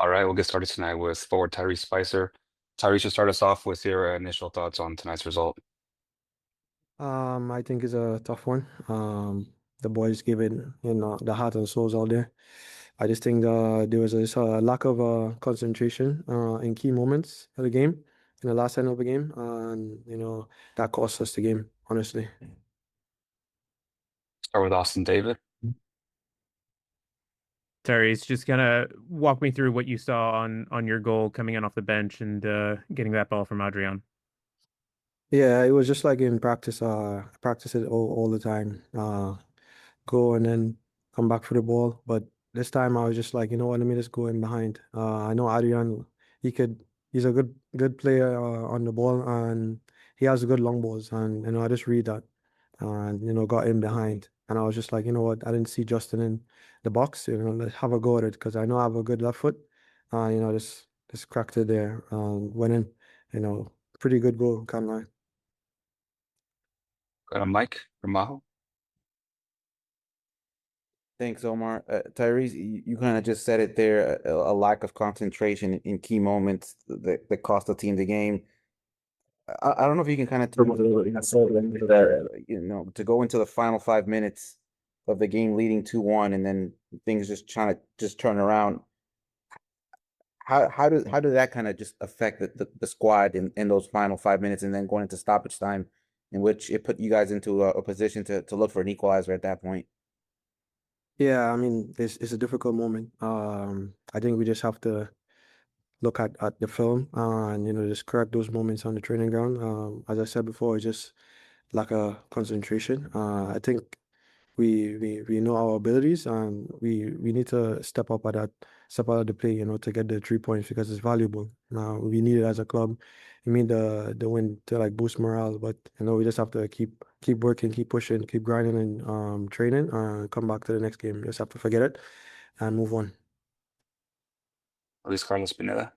All right, we'll get started tonight with forward Tyrese Spicer. Tyrese, should start us off with your initial thoughts on tonight's result. I think it's a tough one. The boys gave it, the heart and souls out there. I just think there was a lack of concentration in key moments of the game, in the last end of the game, and that cost us the game, honestly. Start with Austin David. Tyrese, just kind of walk me through what you saw on your goal coming in off the bench and getting that ball from Adrian. Yeah, it was just like in practice. I practice it all the time. Go and then come back for the ball. But this time I was just like, you know what, let me just go in behind. I know Adrian, he's a good player on the ball, and he has good long balls, and I just read that and got in behind. And I was just like, you know what, I didn't see Justin in the box. Let's have a go at it because I know I have a good left foot. Just cracked it there. Went in. Pretty good goal, can't lie. Got a Mike from Maho. Thanks, Omar. Tyrese, you kind of just said it there, a lack of concentration in key moments that cost the team the game. I don't know if you can kind of turn a little bit into that, to go into the final 5 minutes of the game leading 2-1 and then things just trying to just turn around. How did that kind of just affect the squad in those final 5 minutes and then going into stoppage time, in which it put you guys into a position to look for an equalizer at that point? Yeah, I mean, it's a difficult moment. I think we just have to look at the film and just correct those moments on the training ground. As I said before, it's just lack of concentration. I think we know our abilities and we need to step out of the play, to get the 3 points because it's valuable. Now we need it as a club. We need the win to like boost morale, but we just have to keep working, keep pushing, keep grinding and training, come back to the next game. Just have to forget it and move on. Luis Carlos Pineda.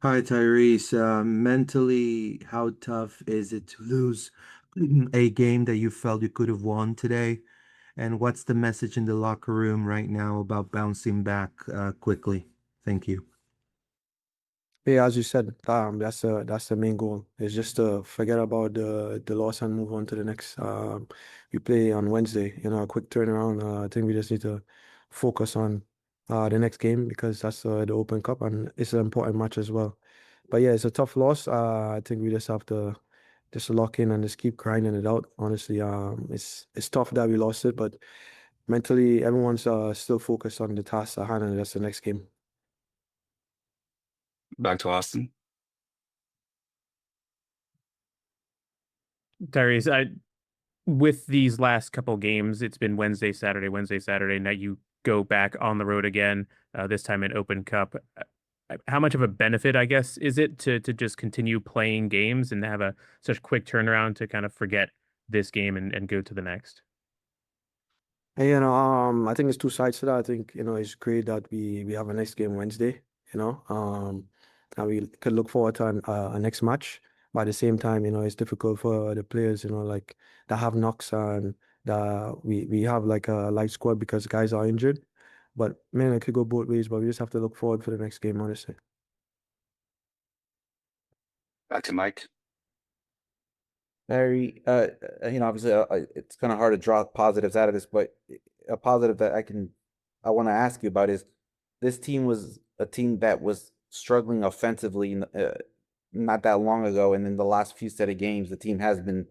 Hi, Tyrese. Mentally, how tough is it to lose a game that you felt you could have won today? And what's the message in the locker room right now about bouncing back quickly? Thank you. Yeah, as you said, that's the main goal. It's just to forget about the loss and move on to the next. We play on Wednesday. A quick turnaround. I think we just need to focus on the next game because that's the Open Cup and it's an important match as well. But yeah, it's a tough loss. I think we just have to just lock in and just keep grinding it out. Honestly, it's tough that we lost it, but mentally everyone's still focused on the task at hand and that's the next game. Back to Austin. Tyrese, with these last couple games, it's been Wednesday, Saturday. Now you go back on the road again. This time in Open Cup. How much of a benefit, I guess, is it to just continue playing games and have a such quick turnaround to kind of forget this game and go to the next? And, I think it's two sides to that. I think, it's great that we have a next game Wednesday, and we could look forward to a next match. But at the same time, it's difficult for the players, like that have knocks and that we have like a light squad because guys are injured. But man, it could go both ways, but we just have to look forward for the next game, honestly. Back to Mike. Larry, obviously, it's kind of hard to draw positives out of this, but a positive that I want to ask you about is this team was a team that was struggling offensively not that long ago, and in the last few set of games, the team has been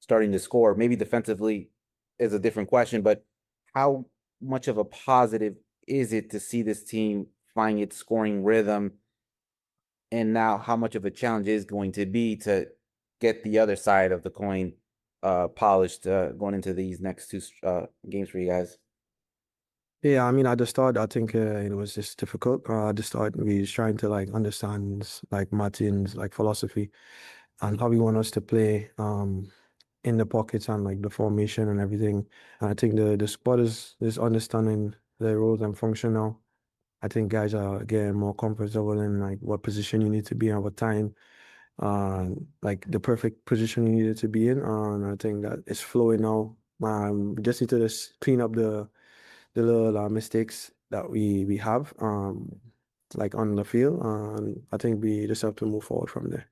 starting to score. Maybe defensively is a different question, but how much of a positive is it to see this team find its scoring rhythm? And now how much of a challenge is going to be to get the other side of the coin polished going into these next two games for you guys? Yeah, I mean, at the start, I think it was just difficult. At the start, we was trying to like understand like Martin's like philosophy and how he want us to play in the pockets and like the formation and everything. And I think the squad is understanding their roles and function now. I think guys are getting more comfortable in like what position you need to be in, what time, like the perfect position you needed to be in. And I think that it's flowing now. We just need to just clean up the little mistakes that we have like on the field, and I think we just have to move forward from there.